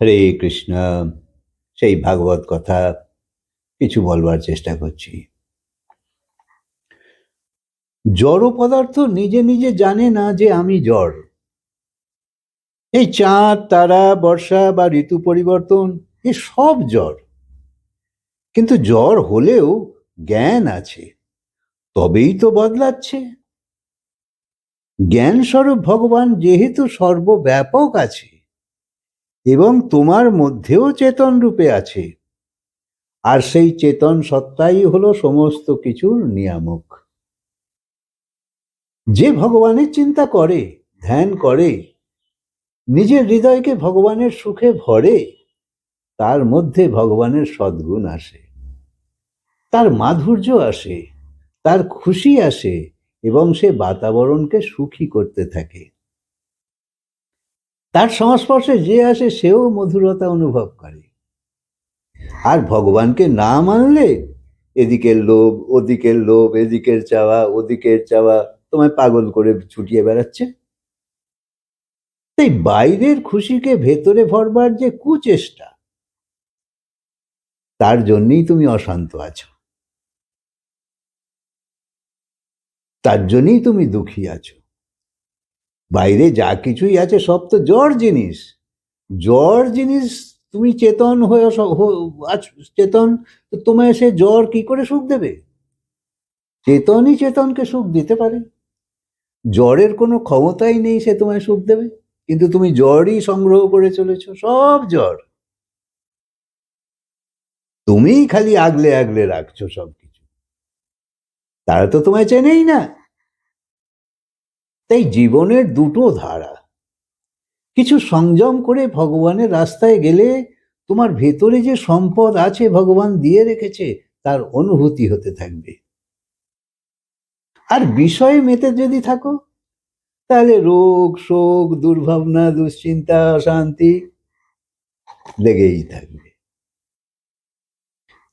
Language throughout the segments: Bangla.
হরে কৃষ্ণ। সেই ভাগবত কথা কিছু বলবার চেষ্টা করছি। জড় পদার্থ নিজে নিজে জানে না যে আমি জড়। এই চাঁদ, তারা, বর্ষা বা ঋতু পরিবর্তন এ সব জড়। কিন্তু জড় হলেও জ্ঞান আছে, তবেই তো বদলাচ্ছে। জ্ঞান স্বরূপ ভগবান যেহেতু সর্বব্যাপক আছে এবং তোমার মধ্যেও চেতন রূপে আছে, আর সেই চেতন সত্তাই হলো সমস্ত কিছুর নিয়ামক। যে ভগবানের চিন্তা করে, ধ্যান করে, নিজের হৃদয়কে ভগবানের সুখে ভরে, তার মধ্যে ভগবানের সদ্গুণ আসে, তার মাধুর্য আসে, তার খুশি আসে এবং সে বাতাবরণকে সুখী করতে থাকে। তার সংস্পর্শে যে আসে সেও মধুরতা অনুভব করে। আর ভগবানকে না মানলে এদিকের লোভ, ওদিকের লোভ, এদিকের চাওয়া, ওদিকের চাওয়া তোমায় পাগল করে ছুটিয়ে বেড়াচ্ছে। তাই বাইরের খুশিকে ভেতরে ভরবার যে কুচেষ্টা, তার জন্যই তুমি অশান্ত আছো, তার জন্যই তুমি দুঃখী আছো। বাইরে যা কিছুই আছে সব তো জড় জিনিস। জড় জিনিস তুমি চেতন হয়ে চেতন, তোমায় সে জড় কি করে সুখ দেবে? চেতনই চেতনকে সুখ দিতে পারে। জড়ের কোনো ক্ষমতাই নেই সে তোমায় সুখ দেবে, কিন্তু তুমি জড়ই সংগ্রহ করে চলেছ, সব জড়। তুমিই খালি আগলে আগলে রাখছো সবকিছু, তারা তো তোমায় চেনেই না। তাই জীবনের দুটো ধারা, কিছু সংযম করে ভগবানের রাস্তায় গেলে তোমার ভেতরে যে সম্পদ আছে ভগবান দিয়ে রেখেছে তার অনুভূতি হতে থাকবে। আর বিষয়ে মেতে যদি থাকো তাহলে রোগ, শোক, দুর্ভাবনা, দুশ্চিন্তা, অশান্তি লেগেই থাকবে।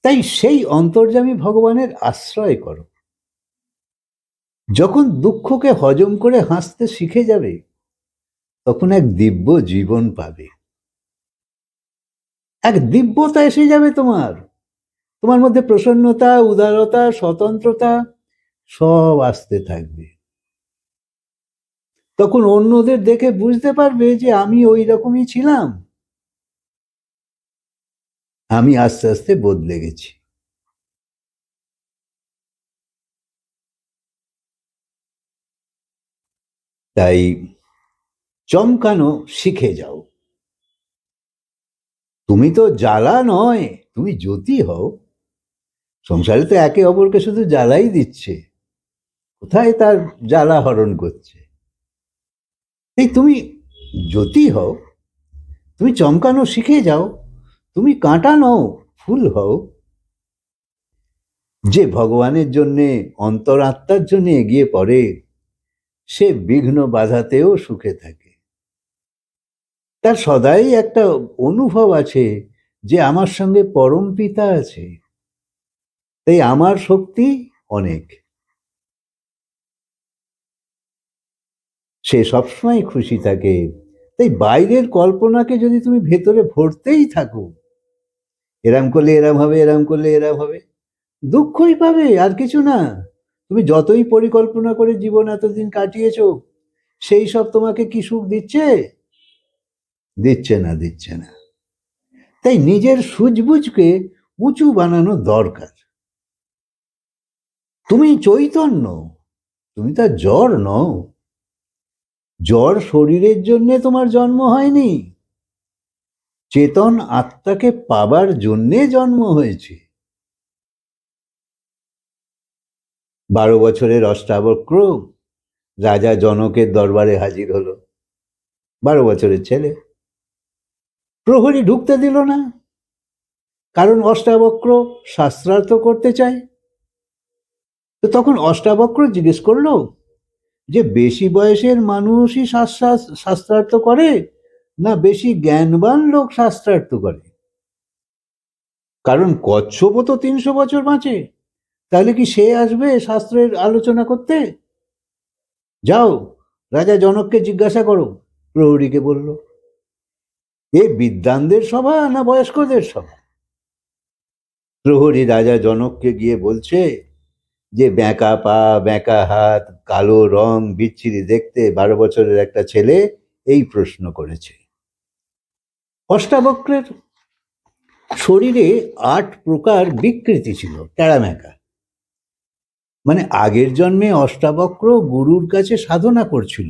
তাই সেই অন্তর্যামী ভগবানের আশ্রয় করো। যখন দুঃখকে হজম করে হাসতে শিখে যাবে, তখন এক দিব্য জীবন পাবে, এক দিব্যতা এসে যাবে তোমার। তোমার মধ্যে প্রসন্নতা, উদারতা, স্বতন্ত্রতা সব আসতে থাকবে। তখন অন্যদের দেখে বুঝতে পারবে যে আমি ওই রকমই ছিলাম, আমি আস্তে আস্তে বদলে গেছি। তাই চমকানো শিখে যাও। তুমি তো জ্বালা নয়, তুমি জ্যোতি হও। সংসারে তো একে অপরকে শুধু জ্বালাই দিচ্ছে, কোথায় তার জ্বালা হরণ করছে। এই তুমি জ্যোতি হও, তুমি চমকানো শিখে যাও। তুমি কাঁটা নও, ফুল হও। যে ভগবানের জন্যে, অন্তরাত্মার জন্য এগিয়ে পড়ে, সে বিঘ্ন বাধাতেও সুখে থাকে। তার সদাই একটা অনুভব আছে যে আমার সঙ্গে পরম পিতা আছে, তাই আমার শক্তি অনেক। সে সবসময় খুশি থাকে। তাই বাইরের কল্পনাকে যদি তুমি ভেতরে ভরতেই থাকো, এরাম করলে এরাম হবে, এরাম করলে এরাম হবে, দুঃখই পাবে, আর কিছু না। তুমি যতই পরিকল্পনা করে জীবন এতদিন কাটিয়েছো, সেই সব তোমাকে কি সুখ দিচ্ছে? দিচ্ছে না, দিচ্ছে না। তাই নিজের সূঝবুঝকে উঁচু বানানো দরকার। তুমি চৈতন্য, তুমি তার জড় নও। জড় শরীরের জন্য তোমার জন্ম হয়নি, চেতন আত্মাকে পাবার জন্যে জন্ম হয়েছে। 12 বছরের অষ্টাবক্র রাজা জনকের দরবারে হাজির হলো। 12 বছরের ছেলে, প্রহরী ঢুকতে দিল না, কারণ অষ্টাবক্র শাস্ত্রার্থ করতে চায়। তো তখন অষ্টাবক্র জিজ্ঞেস করলো যে বেশি বয়সের মানুষই শাস্ত্রার্থ করে, না বেশি জ্ঞানবান লোক শাস্ত্রার্থ করে? কারণ কচ্ছপও তো 300 বছর বাঁচে, তাহলে কি সে আসবে শাস্ত্রের আলোচনা করতে? যাও রাজা জনককে জিজ্ঞাসা করো, প্রহরীকে বলল। এ বিদ্বানদের সভা না বয়স্কদের সভা? প্রহরী রাজা জনককে গিয়ে বলছে যে ব্যাঁকা পা, ব্যাঁকা হাত, কালো রং, বিচ্ছিরি দেখতে 12 বছরের একটা ছেলে এই প্রশ্ন করেছে। অষ্টাবক্রের শরীরে 8 প্রকার বিকৃতি ছিল, টেড়ামেকা। মানে আগের জন্মে অষ্টাবক্র গুরুর কাছে সাধনা করছিল,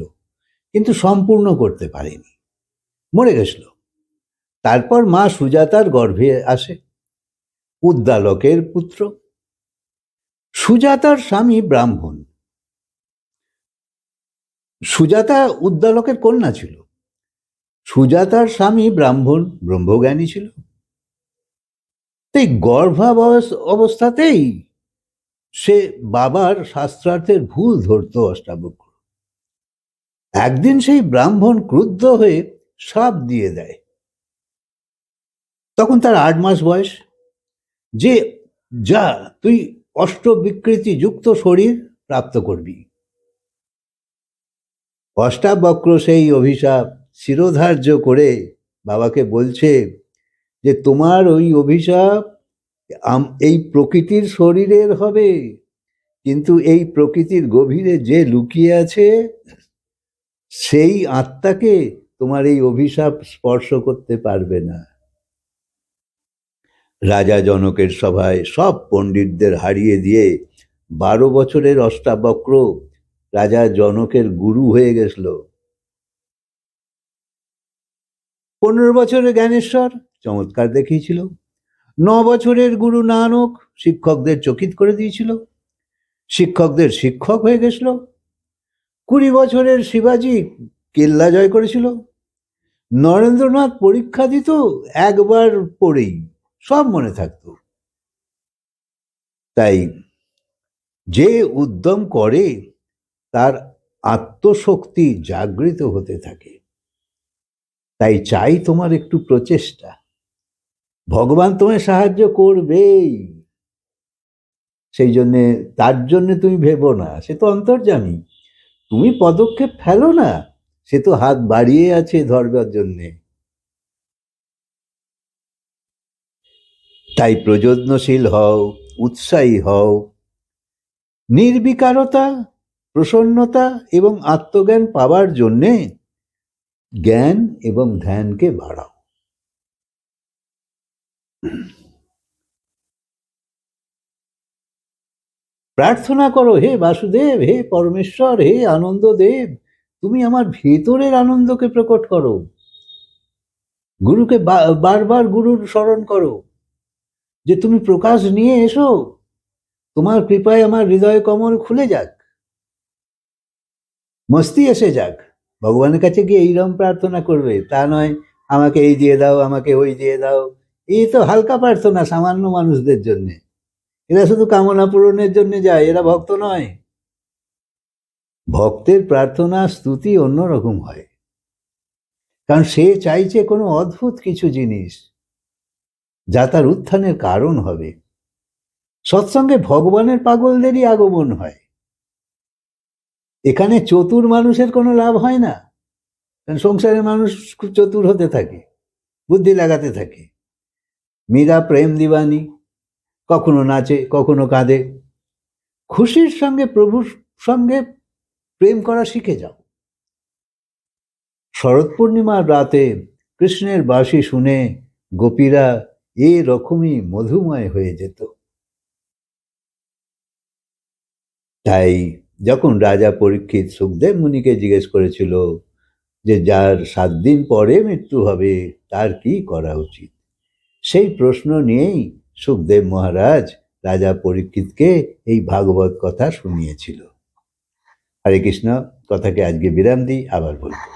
কিন্তু সম্পূর্ণ করতে পারেনি, মরে গেছিল। তারপর মা সুজাতার গর্ভে আসে, উদ্দালকের পুত্র। সুজাতার স্বামী ব্রাহ্মণ। সুজাতা উদ্দালকের কন্যা ছিল। সুজাতার স্বামী ব্রাহ্মণ, ব্রহ্মজ্ঞানী ছিল। তাই অবস্থাতেই সে বাবার শাস্ত্রার্থের ভুল ধরত অষ্টাবক্র। একদিন সেই ব্রাহ্মণ ক্রুদ্ধ হয়ে শাপ দিয়ে দেয়। তখন তার 8 মাস বয়স, যে যা তুই অষ্টবিকৃতি যুক্ত শরীর প্রাপ্ত করবি। অষ্টাবক্র সেই অভিশাপ শিরোধার্য করে বাবাকে বলছে যে তোমার ওই অভিশাপ এই প্রকৃতির শরীরের হবে, কিন্তু এই প্রকৃতির গভীরে যে লুকিয়ে আছে সেই আত্মাকে তোমার এই অভিশাপ স্পর্শ করতে পারবে না। রাজা জনকের সভায় সব পণ্ডিতদের হারিয়ে দিয়ে 12 বছরের অষ্টাবক্র রাজা জনকের গুরু হয়ে গেছিল। 15 বছরের জ্ঞানেশ্বর চমৎকার দেখিয়েছিল। 9 বছরের গুরু নানক শিক্ষকদের চকিত করে দিয়েছিল, শিক্ষকদের শিক্ষক হয়ে গেছিল। 20 বছরের শিবাজি কেল্লা জয় করেছিল। নরেন্দ্রনাথ পরীক্ষা দিত, একবার পড়েই সব মনে থাকত। তাই যে উদ্যম করে তার আত্মশক্তি জাগৃত হতে থাকে। তাই চাই তোমার একটু প্রচেষ্টা, ভগবান তোমায় সাহায্য করবেই। সেই জন্যে তার জন্যে তুমি ভেবো না, সে তো অন্তর্যামী। তুমি পদক্ষেপ ফেলো না, সে তো হাত বাড়িয়ে আছে ধরবার জন্যে। তাই প্রযত্নশীল হও, উৎসাহী হও, নির্বিকারতা, প্রসন্নতা এবং আত্মজ্ঞান পাওয়ার জন্যে জ্ঞান এবং ধ্যানকে বাড়াও। প্রার্থনা করো, হে বাসুদেব, হে পরমেশ্বর, হে আনন্দদেব, তুমি আমার ভেতরের আনন্দকে প্রকট করো। গুরুকে বারবার গুরুর স্মরণ করো যে তুমি প্রকাশ নিয়ে এসো, তোমার কৃপায় আমার হৃদয় কমল খুলে যাক, মস্তি এসে যাক। ভগবানের কাছে গিয়ে এইরকম প্রার্থনা করবে, তা নয় আমাকে এই দিয়ে দাও, আমাকে ওই দিয়ে দাও। এই তো হালকা প্রার্থনা সামান্য মানুষদের জন্যে। এরা শুধু কামনা পূরণের জন্য যায়, এরা ভক্ত নয়। ভক্তের প্রার্থনা স্তুতি অন্যরকম হয়, কারণ সে চাইছে কোনো অদ্ভুত কিছু জিনিস যা তার উত্থানের কারণ হবে। সৎসঙ্গে ভগবানের পাগলদেরই আগমন হয়। এখানে চতুর মানুষের কোনো লাভ হয় না, কারণ সংসারের মানুষ খুব চতুর হতে থাকে, বুদ্ধি লাগাতে থাকে। মীরা প্রেম দিবানি, কখনো নাচে, কখনো কাঁদে। খুশির সঙ্গে প্রভুর সঙ্গে প্রেম করা শিখে যাও। শরৎ পূর্ণিমার রাতে কৃষ্ণের বাঁশি শুনে গোপীরা এরকমই মধুময় হয়ে যেত। তাই যখন রাজা পরীক্ষিত সুখদেব মুনিকে জিজ্ঞেস করেছিল যে যার 7 দিন পরে মৃত্যু হবে তার কি করা উচিত, সেই প্রশ্ন নিয়েই সুখদেব মহারাজ রাজা পরীক্ষিতকে এই ভাগবত কথা শুনিয়েছিল। হরে কৃষ্ণ। কথাকে আজকে বিরাম দিই, আবার বলবো।